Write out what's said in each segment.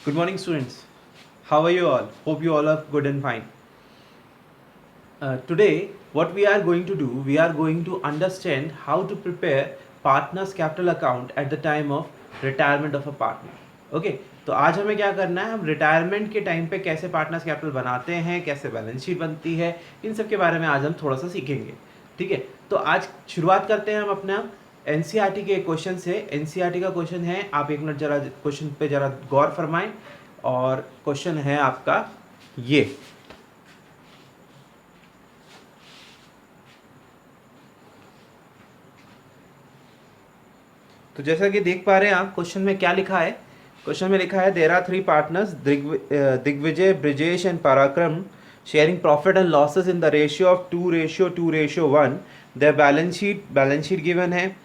Good morning, students. How are you all? Hope you all are good and fine. Today, what we are going to do, we are going to understand how to prepare partner's capital account at the time of retirement of a partner. Okay, तो आज हमें क्या करना है, हम retirement के time पे कैसे पार्टनर्स कैपिटल बनाते हैं, कैसे बैलेंस शीट बनती है, इन सब के बारे में आज हम थोड़ा सा सीखेंगे. ठीक है, तो आज शुरुआत करते हैं हम अपना एनसीईआरटी के क्वेश्चन से. एनसीईआरटी का क्वेश्चन है, आप एक मिनट जरा क्वेश्चन पे जरा गौर फरमाएं. और क्वेश्चन है आपका ये. तो जैसा कि देख पा रहे हैं आप, क्वेश्चन में क्या लिखा है. क्वेश्चन में लिखा है there are 3 partners Digvijay, Brijesh and Parakram sharing profit and losses in the ratio of 2:2:1. Their balance sheet given है.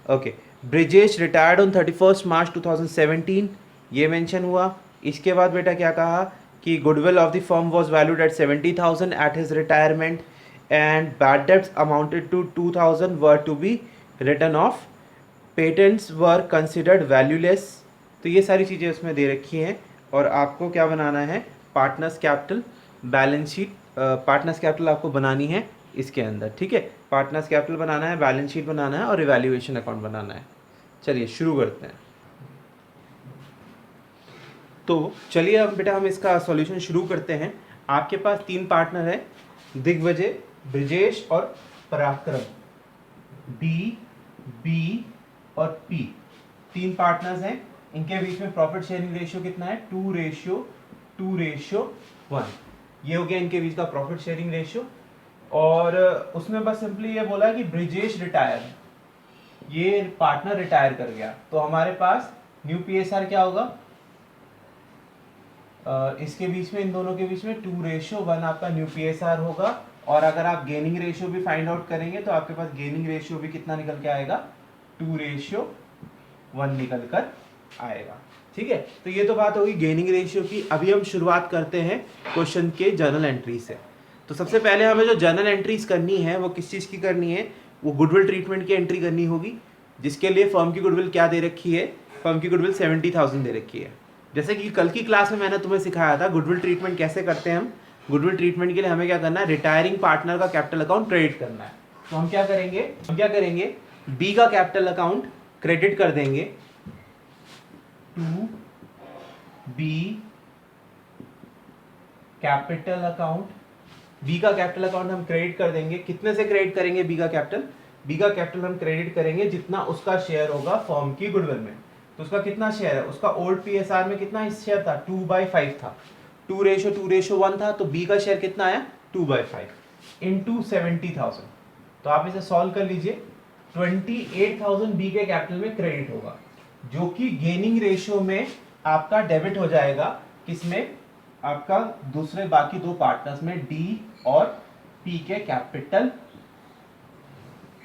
Okay, Brijesh retired on 31 March 2017, ये मेंशन हुआ. इसके बाद बेटा क्या कहा कि goodwill of the firm was valued at 70,000 at his retirement and bad debts amounted to 2,000 were to be written off. Patents were considered valueless. तो ये सारी चीज़ें उसमें दे रखी हैं और आपको क्या बनाना है, partners capital balance sheet. Partners capital आपको बनानी है इसके अंदर. ठीक है, पार्टनर्स कैपिटल बनाना है, बैलेंस शीट बनाना है और इवैल्यूएशन अकाउंट बनाना है. चलिए शुरू करते हैं. तो चलिए अब बेटा हम इसका सॉल्यूशन शुरू करते हैं. आपके पास 3 पार्टनर है, दिग्विजय, ब्रिजेश और पराक्रम. डी, बी और पी 3 पार्टनर्स हैं. इनके बीच में प्रॉफिट शेयरिंग रेशियो कितना है, 2:2:1. ये हो गया इनके बीच का प्रॉफिट शेयरिंग रेशियो. और उसमें बस सिंपली ये बोला कि ब्रिजेश रिटायर, ये पार्टनर रिटायर कर गया, तो हमारे पास न्यू पीएसआर क्या होगा. इसके बीच में, इन दोनों के बीच में 2:1 आपका न्यू पीएसआर होगा. और अगर आप गेनिंग रेशियो भी फाइंड आउट करेंगे तो आपके पास गेनिंग रेशियो भी कितना निकल के आएगा, 2:1 निकल कर आएगा. ठीक है, तो ये तो बात होगी गेनिंग रेशियो की. अभी हम शुरुआत करते हैं क्वेश्चन के जर्नल एंट्री से. तो सबसे पहले हमें जो जर्नल एंट्रीज करनी है वो किस चीज़ की करनी है, वो गुडविल ट्रीटमेंट की एंट्री करनी होगी. जिसके लिए फर्म की गुडविल क्या दे रखी है, फर्म की गुडविल 70,000 दे रखी है. जैसे कि कल की क्लास में मैंने तुम्हें सिखाया था गुडविल ट्रीटमेंट कैसे करते हैं हम. गुडविल ट्रीटमेंट के लिए हमें क्या करना है, रिटायरिंग पार्टनर का कैपिटल अकाउंट क्रेडिट करना है. तो हम क्या करेंगे, बी का कैपिटल अकाउंट क्रेडिट कर देंगे to B capital account. B का कैपिटल अकाउंट हम क्रेडिट कर देंगे. कितने से क्रेडिट करेंगे बी का कैपिटल, बी का कैपिटल हम क्रेडिट करेंगे जितना उसका शेयर होगा फर्म की गुडविल में. तो उसका कितना शेयर है, उसका ओल्ड पीएसआर में कितना शेयर था, 2/5 था. 2:2:1 था, तो बी का शेयर कितना आया, 2/5 इंटू 70,000. तो आप इसे सॉल्व कर लीजिए. 28,000 बी के कैपिटल में क्रेडिट होगा, जो कि गेनिंग रेशियो में आपका डेबिट हो जाएगा. किसमें, आपका दूसरे बाकी 2 पार्टनर्स में, डी और पी के कैपिटल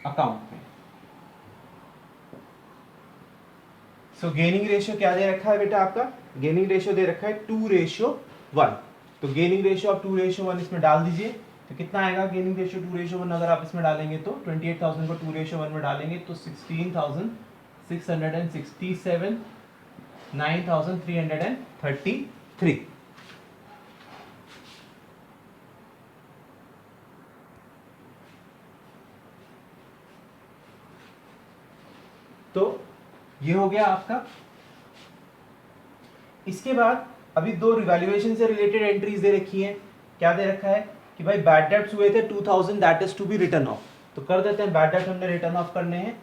अकाउंट में. सो गेनिंग रेशियो क्या दे रखा है बेटा, आपका गेनिंग रेशियो दे रखा है 2:1. तो गेनिंग रेशियो ऑफ 2:1 इसमें डाल दीजिए. तो कितना आएगा गेनिंग रेशियो 2:1 अगर आप इसमें डालेंगे तो 28,000 को 2:1 में डालेंगे तो 16,667, 9,333. तो ये हो गया आपका. इसके बाद अभी 2 रिवैल्यूएशन से रिलेटेड एंट्रीज दे रखी हैं. क्या दे रखा है कि भाई बैड डेब्ट्स हुए थे 2,000, that is to be written off. तो कर देते हैं, बैड डेब्ट हमने रिटर्न ऑफ करने हैं.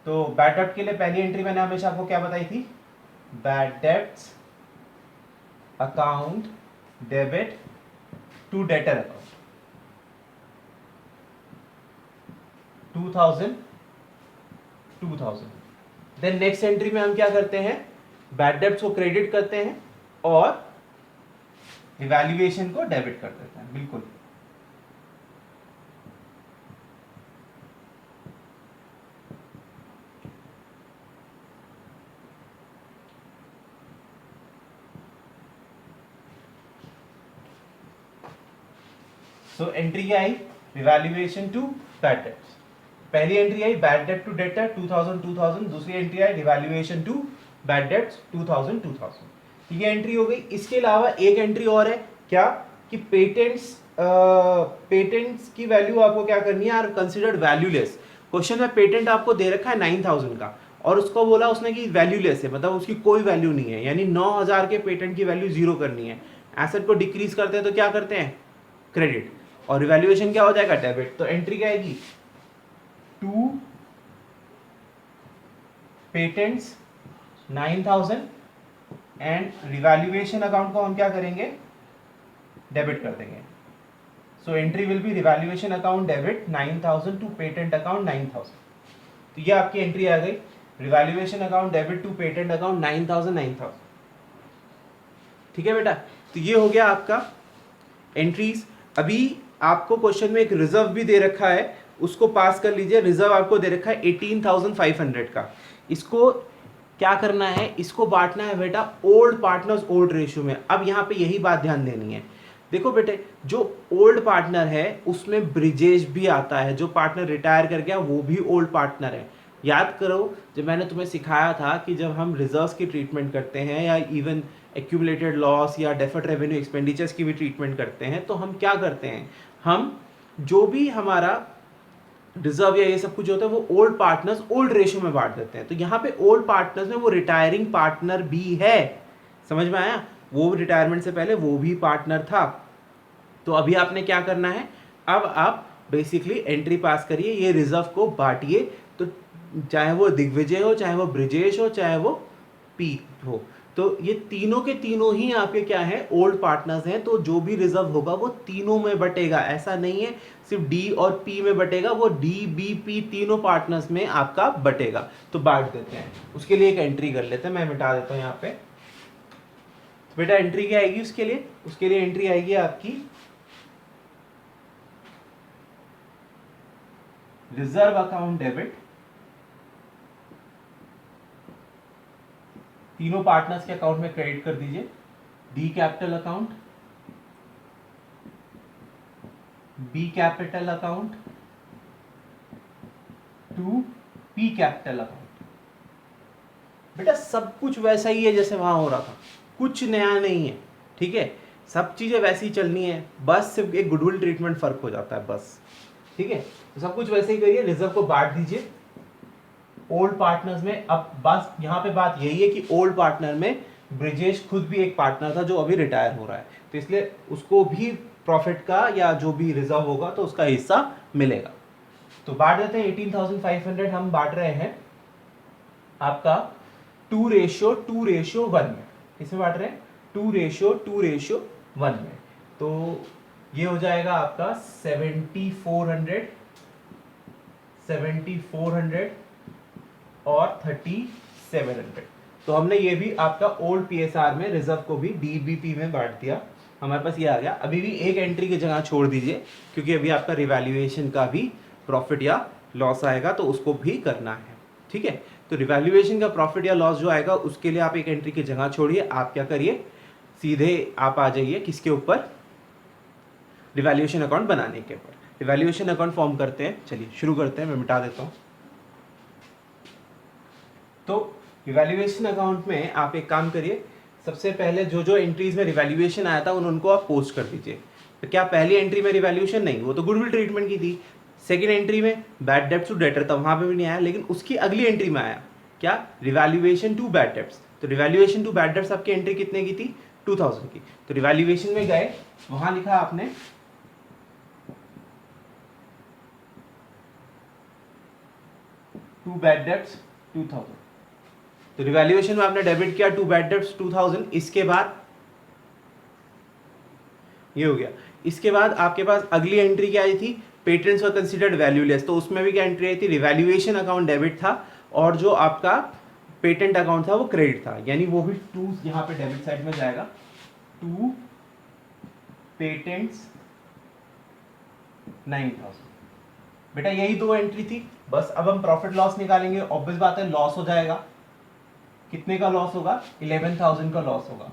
तो बैड डेब्ट के लिए पहली एंट्री मैंने हमेशा आपको क्या बताई थी, bad debts account debit to debtor account 2,000. Then next entry में हम क्या करते हैं, बैड डेब्ट्स को क्रेडिट करते हैं और इवैल्यूएशन को डेबिट कर देते हैं. बिल्कुल. सो एंट्री क्या आई, रिवैल्यूएशन टू बैड डेब्ट्स. पहली एंट्री आई बैड डेट टू डेटर 2,000. दूसरी एंट्री आई रिवैल्यूएशन टू बैड डेट्स 2,000. ये एंट्री हो गई। इसके अलावा एक एंट्री और है, क्या कि पेटेंट्स की वैल्यू आपको क्या करनी है, आर कंसिडर्ड वैल्यूलेस। क्वेश्चन में पेटेंट आपको दे रखा है 9000 का और उसको बोला उसने कि वैल्यूलेस है, मतलब उसकी कोई वैल्यू नहीं है, यानी 9000 के पेटेंट की वैल्यू जीरो करनी है। एसेट को डिक्रीज करते हैं तो क्या करते हैं, क्रेडिट, और रिवैल्यूएशन क्या हो जाएगा, डेबिट। तो एंट्री क्या आएगी, to patents 9000 and revaluation account को हम क्या करेंगे, डेबिट कर देंगे। So entry will be revaluation account debit 9000 to patent account 9000। तो ये आपकी एंट्री आ गई, revaluation account debit to patent account 9000। ठीक है बेटा, तो ये हो गया आपका एंट्रीज। अभी आपको क्वेश्चन में एक रिजर्व भी दे रखा है, उसको पास कर लीजिए। रिजर्व आपको दे रखा है 18,500 का। इसको क्या करना है, इसको बांटना है बेटा ओल्ड पार्टनर्स ओल्ड रेशियो में। अब यहाँ पे यही बात ध्यान देनी है। देखो बेटे, जो ओल्ड पार्टनर है उसमें ब्रिजेश भी आता है, जो पार्टनर रिटायर कर गया वो भी ओल्ड पार्टनर है। याद करो जब मैंने तुम्हें सिखाया था कि जब हम रिजर्व्स की ट्रीटमेंट करते हैं या इवन एक्यूमुलेटेड लॉस या डेफर्ड रेवेन्यू एक्सपेंडिचर्स की भी ट्रीटमेंट करते हैं, तो हम क्या करते हैं, हम जो भी हमारा रिजर्व या ये सब कुछ होता है वो ओल्ड पार्टनर्स ओल्ड रेशियो में बांट देते हैं। तो यहाँ पे ओल्ड पार्टनर्स में वो रिटायरिंग पार्टनर भी है, समझ में आया, वो रिटायरमेंट से पहले वो भी पार्टनर था। तो अभी आपने क्या करना है, अब आप बेसिकली एंट्री पास करिए, ये रिजर्व को बांटिए। तो चाहे वो दिग्विजय हो, चाहे वो ब्रिजेश हो, चाहे वो पी हो, तो ये तीनों के तीनों ही आपके क्या है, ओल्ड पार्टनर्स हैं। तो जो भी रिजर्व होगा वो तीनों में बटेगा, ऐसा नहीं है सिर्फ डी और पी में बटेगा, वो डी बी पी तीनों पार्टनर्स में आपका बटेगा। तो बांट देते हैं, उसके लिए एक एंट्री कर लेते हैं, मैं मिटा देता हूं यहाँ पे। तो बेटा एंट्री क्या आएगी उसके लिए, उसके लिए एंट्री आएगी आपकी रिजर्व अकाउंट डेबिट, तीनों पार्टनर्स के अकाउंट में क्रेडिट कर दीजिए, D capital account, B capital account to P capital account. बेटा सब कुछ वैसा ही है जैसे वहां हो रहा था, कुछ नया नहीं है, ठीक है, सब चीजें वैसी ही चलनी है, बस सिर्फ एक गुडविल ट्रीटमेंट फर्क हो जाता है बस, ठीक है। तो सब कुछ वैसे ही करिए, रिजर्व को बांट दीजिए ओल्ड पार्टनर्स में। अब बस यहाँ पे बात यही है कि ओल्ड पार्टनर में ब्रिजेश खुद भी एक पार्टनर था जो अभी रिटायर हो रहा है, तो इसलिए उसको भी प्रॉफिट का या जो भी रिजर्व होगा तो उसका हिस्सा मिलेगा। तो बांट देते हैं 18,500 हम बांट रहे हैं आपका 2:1 में, इसमें बांट रहे हैं 2:1 में। तो ये हो जाएगा आपका 7,400 और 3,700। तो हमने ये भी आपका ओल्ड पीएसआर में रिजर्व को भी डीबीपी में बांट दिया, हमारे पास ये आ गया। अभी भी एक एंट्री की जगह छोड़ दीजिए क्योंकि अभी आपका रिवैल्यूएशन का भी प्रॉफिट या लॉस आएगा तो उसको भी करना है, ठीक है। तो रिवैल्यूएशन का प्रॉफिट या लॉस जो आएगा उसके लिए आप एक एंट्री की जगह छोड़िए, आप क्या करिए, सीधे आप आ जाइए किसके ऊपर, रिवैल्यूएशन अकाउंट बनाने के ऊपर। रिवैल्यूएशन अकाउंट फॉर्म करते हैं, चलिए शुरू करते हैं, मैं मिटा देता हूँ। तो रिवैल्यूएशन अकाउंट में आप एक काम करिए, सबसे पहले जो जो एंट्रीज में रिवैल्यूएशन आया था उनको आप पोस्ट कर दीजिए। तो क्या पहली एंट्री में रिवैल्यूएशन नहीं, वो तो गुडविल ट्रीटमेंट की थी। सेकंड एंट्री में बैड डेब्ट्स टू डेटर था, वहां पे भी नहीं आया, लेकिन उसकी अगली एंट्री में आया क्या, रिवैल्यूएशन टू बैड डेब्ट्स। तो रिवैल्यूएशन टू बैड डेब्ट्स आपकी एंट्री कितने की थी, 2000 की। तो रिवैल्यूएशन में गए, वहां लिखा आपने टू बैड डेब्ट्स 2000। तो रिवैल्यूएशन में आपने डेबिट किया टू बैड डेब्ट्स 2000। इसके बाद ये हो गया। इसके बाद आपके पास अगली एंट्री क्या आई थी, पेटेंट्स वर कंसीडर्ड वैल्यूलेस। तो उसमें भी क्या एंट्री आई थी, रिवैल्यूएशन अकाउंट डेबिट था और जो आपका पेटेंट अकाउंट था वो क्रेडिट था, यानी वो भी टू यहाँ पे डेबिट साइड में जाएगा, टू पेटेंट्स 9000। बेटा यही दो एंट्री थी बस। अब हम प्रॉफिट लॉस निकालेंगे, ऑब्वियस बात है लॉस हो जाएगा, कितने का लॉस होगा, 11,000 का लॉस होगा।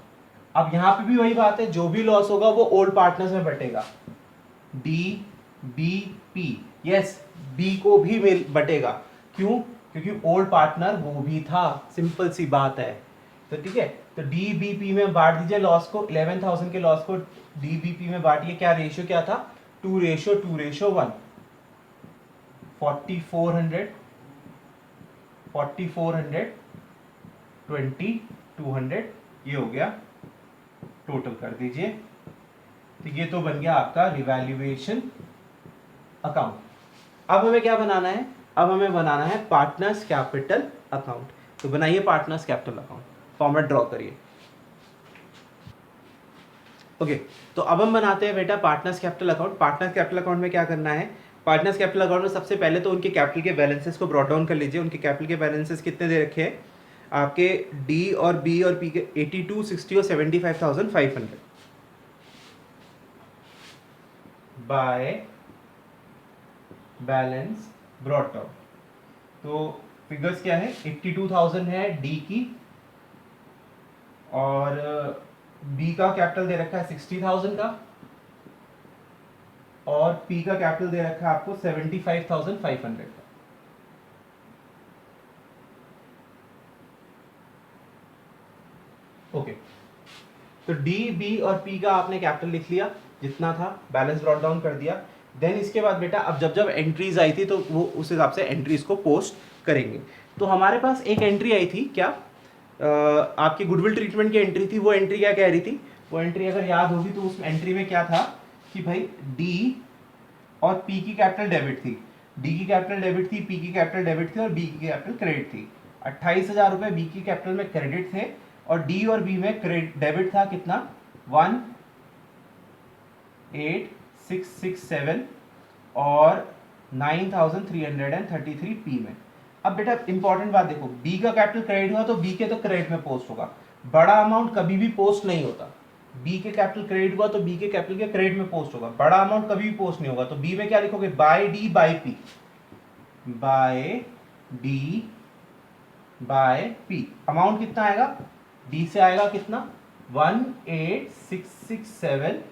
अब यहां पे भी वही बात है, जो भी लॉस होगा वो ओल्ड पार्टनर्स में बटेगा, D B P, yes B को भी बटेगा, क्यों, क्योंकि ओल्ड पार्टनर वो भी था, सिंपल सी बात है। तो ठीक है, तो डीबीपी में बांट दीजिए लॉस को, 11,000 के लॉस को डीबीपी में बांटिए। क्या रेशियो क्या था? 2:1, 4400, 4400, 200, ये हो गया, टोटल कर दीजिए। तो ये तो बन गया आपका रिवैल्यूएशन अकाउंट। अब हमें क्या बनाना है? अब हमें बनाना है पार्टनर्स कैपिटल अकाउंट। तो बनाइए partners capital account, format draw करिए। ओके, तो अब हम बनाते हैं बेटा partners capital account. Partners capital account में क्या करना है? पार्टनर्स कैपिटल अकाउंट में सबसे पहले तो उनके कैपिटल के बैलेंसेस को ब्रॉट डाउन कर लीजिए। उनके कैपिटल के बैलेंसेस कितने दे रखे हैं आपके? डी और बी और पी के 82, 60 और 75,500 बाय बैलेंस ब्रॉट डाउन। तो फिगर्स क्या है? 82,000 है डी की, और बी का कैपिटल दे रखा है 60,000 का, और पी का कैपिटल दे रखा है आपको 75,500 का। ओके, तो डी बी और पी का आपने कैपिटल लिख लिया, जितना था बैलेंस ब्रॉट डाउन कर दिया। देन इसके बाद बेटा अब जब जब एंट्रीज आई थी तो वो उस हिसाब से एंट्रीज को पोस्ट करेंगे। तो हमारे पास एक एंट्री आई थी क्या, आपकी गुडविल ट्रीटमेंट की एंट्री थी। वो एंट्री क्या कह रही थी? वो एंट्री अगर याद होगी तो उस एंट्री में क्या था कि भाई डी और पी की कैपिटल डेबिट थी, डी की कैपिटल डेबिट थी, पी की कैपिटल डेबिट थी और बी की कैपिटल क्रेडिट थी। 28,000 रुपए बी की कैपिटल में क्रेडिट थे और डी और बी में डेबिट था कितना? 18667 और 9333 पी में। अब बेटा इंपॉर्टेंट बात देखो, बी का कैपिटल क्रेडिट हुआ तो बी के तो क्रेडिट में पोस्ट होगा। बड़ा अमाउंट कभी भी पोस्ट नहीं होता। बी के कैपिटल क्रेडिट हुआ तो बी के कैपिटल के क्रेडिट में पोस्ट होगा, बड़ा अमाउंट कभी भी पोस्ट नहीं होगा। तो बी में क्या लिखोगे? By D by P, by D by P. Amount कितना आएगा? डी से आएगा कितना? 18667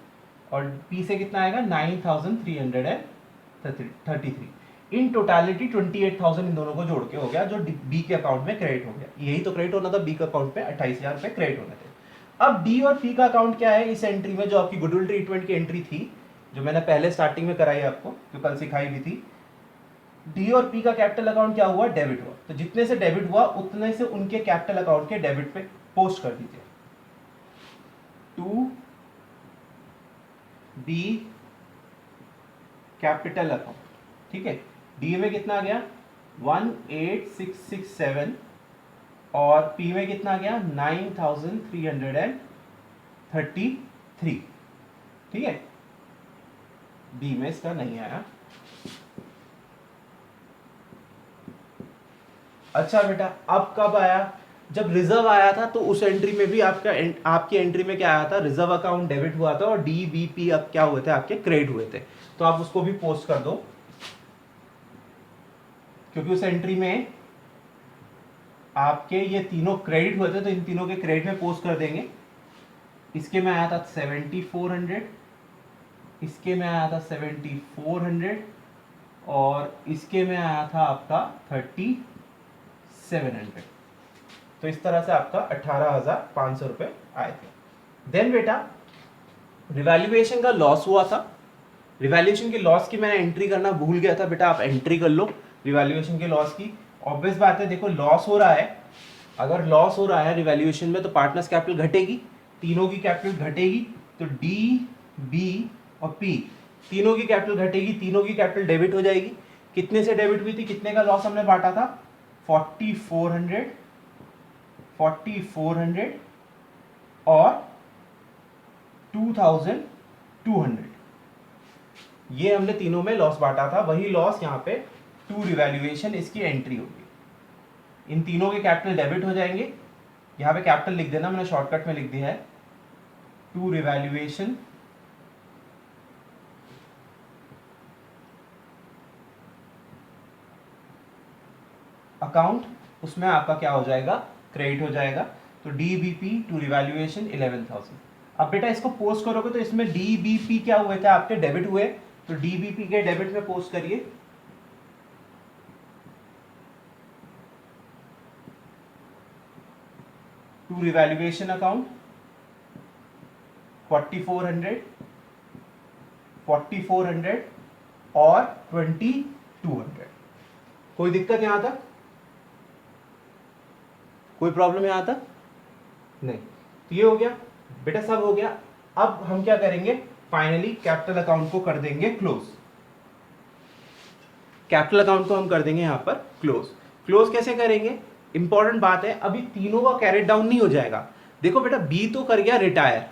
और पी से कितना आएगा? 9333। इन टोटालिटी 28,000 इन दोनों को जोड़ के हो गया, जो बी के अकाउंट में क्रेडिट हो गया। यही तो क्रेडिट होना था, बी के अकाउंट में 28,000 रुपए क्रेडिट होने थे। अब डी और पी का अकाउंट क्या है इस एंट्री में? जो आपकी गुडविल ट्रीटमेंट की एंट्री थी, जो मैंने पहले स्टार्टिंग में कराई आपको, जो कल सिखाई भी थी। डी और पी का कैपिटल अकाउंट क्या हुआ? डेबिट हुआ। तो जितने से डेबिट हुआ उतने से उनके कैपिटल अकाउंट के डेबिट पे पोस्ट कर दीजिए। टू बी कैपिटल अकाउंट, ठीक है। डी में कितना आ गया? 18667 और पी में कितना आ गया? 9333, ठीक है। डी में इसका नहीं आया। अच्छा बेटा, अब कब आया? जब रिजर्व आया था तो उस एंट्री में भी आपकी एंट्री में क्या आया था? रिजर्व अकाउंट डेबिट हुआ था और डी बी पी अब क्या हुए थे? आपके क्रेडिट हुए थे। तो आप उसको भी पोस्ट कर दो, क्योंकि उस एंट्री में आपके ये तीनों क्रेडिट हुए थे, तो इन तीनों के क्रेडिट में पोस्ट कर देंगे। इसके में आया था 7400, इसके में आया था 7400 और इसके में आया था आपका 3700। तो इस तरह से आपका 18,500 रुपए आए थे। देन बेटा रिवैल्यूएशन का लॉस हुआ था। रिवैल्यूएशन के लॉस की मैंने एंट्री करना भूल गया था, बेटा आप एंट्री कर लो रिवैल्यूएशन के लॉस की। ऑब्वियस बात है, देखो लॉस हो रहा है, अगर लॉस हो रहा है रिवैल्यूएशन में तो पार्टनर्स कैपिटल घटेगी, तीनों की कैपिटल घटेगी। तो डी बी और पी तीनों की कैपिटल घटेगी, तीनों की कैपिटल डेबिट हो जाएगी। कितने से डेबिट हुई थी? कितने का लॉस हमने बांटा था? 4400 और 2200, ये हमने तीनों में लॉस बांटा था। वही लॉस यहाँ पे टू रिवैल्यूएशन इसकी एंट्री होगी। इन तीनों के कैपिटल डेबिट हो जाएंगे। यहाँ पे कैपिटल लिख देना, मैंने शॉर्टकट में लिख दिया है। टू रिवैल्यूएशन अकाउंट, उसमें आपका क्या हो जाएगा? क्रेडिट हो जाएगा। तो डीबीपी टू रिवैल्यूएशन 11,000। अब बेटा इसको पोस्ट करोगे तो इसमें डीबीपी क्या हुए थे? आपके डेबिट हुए। तो डीबीपी के डेबिट में पोस्ट करिए। टू रिवैल्यूएशन अकाउंट 4400, 4400 और 2200। कोई दिक्कत यहां तक? कोई प्रॉब्लम यहां तक? नहीं। तो ये हो गया बेटा, सब हो गया। अब हम क्या करेंगे, फाइनली कैपिटल अकाउंट को कर देंगे क्लोज। कैपिटल अकाउंट को हम कर देंगे यहां पर क्लोज। क्लोज कैसे करेंगे, इंपॉर्टेंट बात है, अभी तीनों का कैरेट डाउन नहीं हो जाएगा। देखो बेटा, बी तो कर गया रिटायर,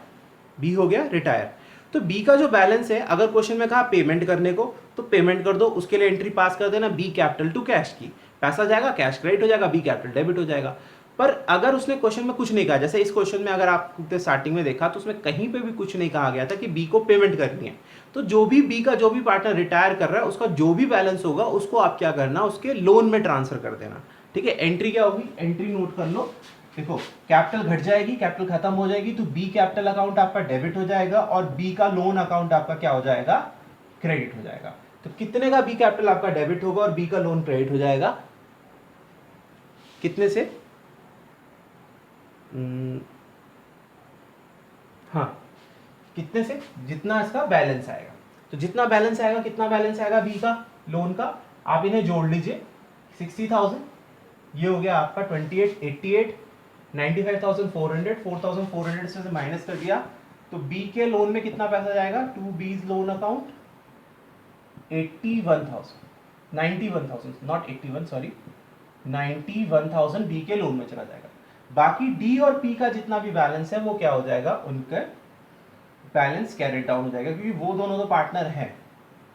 बी हो गया रिटायर, तो बी का जो बैलेंस है, अगर क्वेश्चन में कहा पेमेंट करने को, तो पेमेंट कर दो, उसके लिए एंट्री पास कर देना बी कैपिटल टू कैश की, पैसा जाएगा, कैश क्रेडिट हो जाएगा, बी कैपिटल डेबिट हो जाएगा। पर अगर उसने क्वेश्चन में कुछ नहीं कहा, जैसे इस क्वेश्चन में अगर आप स्टार्टिंग में देखा तो उसमें कहीं पे भी कुछ नहीं कहा गया था कि बी को पेमेंट करनी है, तो जो भी बी का जो भी पार्टनर रिटायर कर रहा है उसका जो भी बैलेंस होगा उसको आप क्या करना, उसके लोन में ट्रांसफर कर देना। ठीक है, एंट्री क्या होगी, एंट्री नोट कर लो। देखो, कैपिटल घट जाएगी, कैपिटल खत्म हो जाएगी, तो बी कैपिटल अकाउंट आपका डेबिट हो जाएगा और बी का लोन अकाउंट आपका क्या हो जाएगा, क्रेडिट हो जाएगा। तो कितने का बी कैपिटल आपका डेबिट होगा और बी का लोन क्रेडिट हो जाएगा, कितने से? हाँ, कितने से, जितना इसका बैलेंस आएगा। तो जितना बैलेंस आएगा, कितना बैलेंस आएगा बी का लोन का, आप इन्हें जोड़ लीजिए। 60,000, ये हो गया आपका 28, 88, 95,400, 4,400 से माइनस कर दिया, तो बी के लोन में कितना पैसा जाएगा, to B's loan account 81,000, 91,000, not 81, sorry 91,000 B के लोन में चला जाएगा। बाकी डी और पी का जितना भी बैलेंस है वो क्या हो जाएगा, उनका बैलेंस कैरेट डाउन हो जाएगा, क्योंकि वो दोनों तो पार्टनर हैं।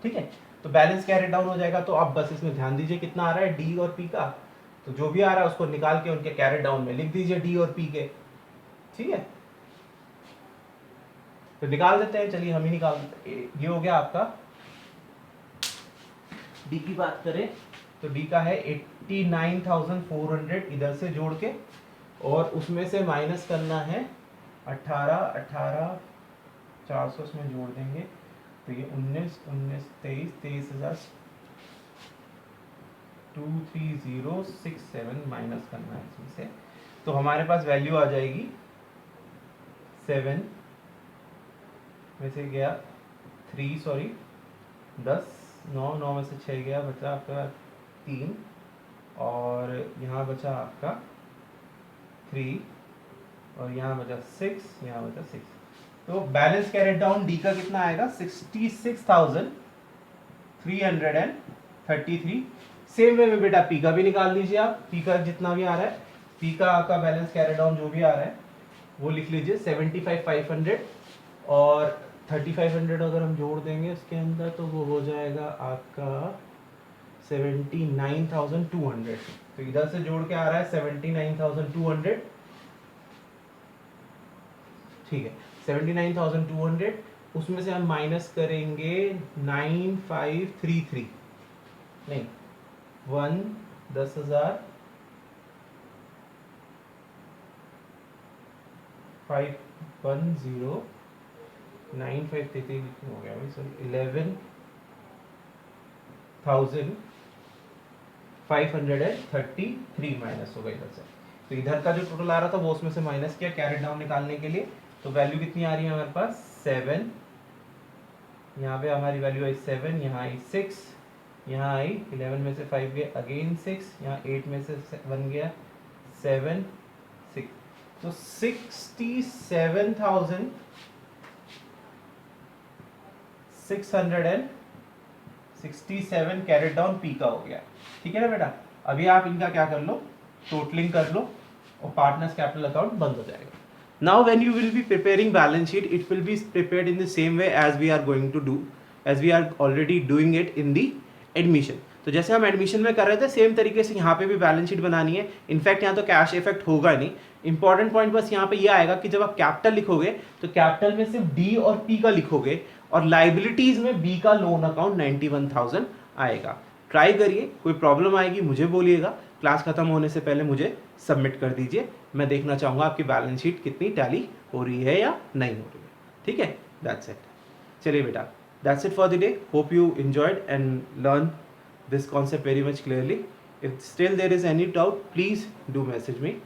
ठीक है, तो बैलेंस कैरेट डाउन हो जाएगा। तो आप बस इसमें ध्यान दीजिए कितना आ रहा है डी और पी का, तो जो भी आ रहा है उसको निकाल के उनके कैरेट डाउन में लिख दीजिए डी और पी के। ठीक है, तो निकाल देते हैं, चलिए हम ही निकाल देते हैं। ये हो गया आपका, डी की बात करें तो डी का है 89,400 इधर से जोड़ के, और उसमें से माइनस करना है 18, 400 इसमें जोड़ देंगे, तो ये 19, 23,000 23067 माइनस करना है इसमें से, तो हमारे पास वैल्यू आ जाएगी 7 में से गया 3, सॉरी 10, 9 में से 6 गया, बचा आपका 3, और यहाँ बचा आपका 3, और यहाँ बचा 6, यहाँ बचा 6। तो बैलेंस कैरेट डाउन डी का कितना आएगा, 66,333। सेम वे में बेटा पी का भी निकाल लीजिए आप, पी का जितना भी आ रहा है, पी का आपका बैलेंस कैरेट डाउन जो भी आ रहा है वो लिख लीजिए 75,500, और 3,500 अगर हम जोड़ देंगे इसके अंदर तो वो हो जाएगा आपका 79,200। तो इधर से जोड़ के आ रहा है 79,200। ठीक है, 79,200, उसमें से हम माइनस करेंगे 9533, नहीं 10,000 510 9533 हो गया भाई, सॉरी 11,533 माइनस हो गया इधर से। तो इधर का जो टोटल आ रहा था वो उसमें से माइनस किया कैरेट डाउन निकालने के लिए, तो वैल्यू कितनी आ रही है हमारे पास 7, यहाँ पे हमारी वैल्यू आई 7, यहाँ आई 6, यहाँ आई 11 में से 5 गए अगेन 6, यहाँ 8 में से 1 गया 7, 6, तो 67,667 कैरेट डाउन पी का हो गया। ठीक है ना बेटा, अभी आप इनका क्या कर लो, टोटलिंग कर लो और पार्टनर्स कैपिटल अकाउंट बंद हो जाएगा। Now when you will be preparing balance sheet, it will be prepared in the same way as we are going to do, as we are already doing it in the admission. तो जैसे हम admission में कर रहे थे same तरीके से यहाँ पे भी बैलेंस शीट बनानी है। इनफैक्ट यहाँ तो कैश इफेक्ट होगा नहीं, इंपॉर्टेंट पॉइंट बस यहाँ पे ये आएगा कि जब आप कैपिटल लिखोगे तो कैपिटल में सिर्फ डी और पी का लिखोगे, और लाइबिलिटीज में बी का लोन अकाउंट 91,000 आएगा। ट्राई करिए, कोई प्रॉब्लम आएगी मुझे बोलिएगा, क्लास खत्म होने से पहले मुझे सबमिट कर दीजिए, मैं देखना चाहूँगा आपकी बैलेंस शीट कितनी टैली हो रही है या नहीं हो रही है। ठीक है, दैट्स इट। चलिए बेटा, that's it for the day. Hope you enjoyed and learn this concept very much clearly. If still there is any doubt, please do message me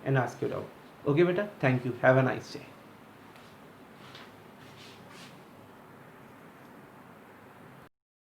and ask your doubt. Okay बेटा, thank you, have a nice day.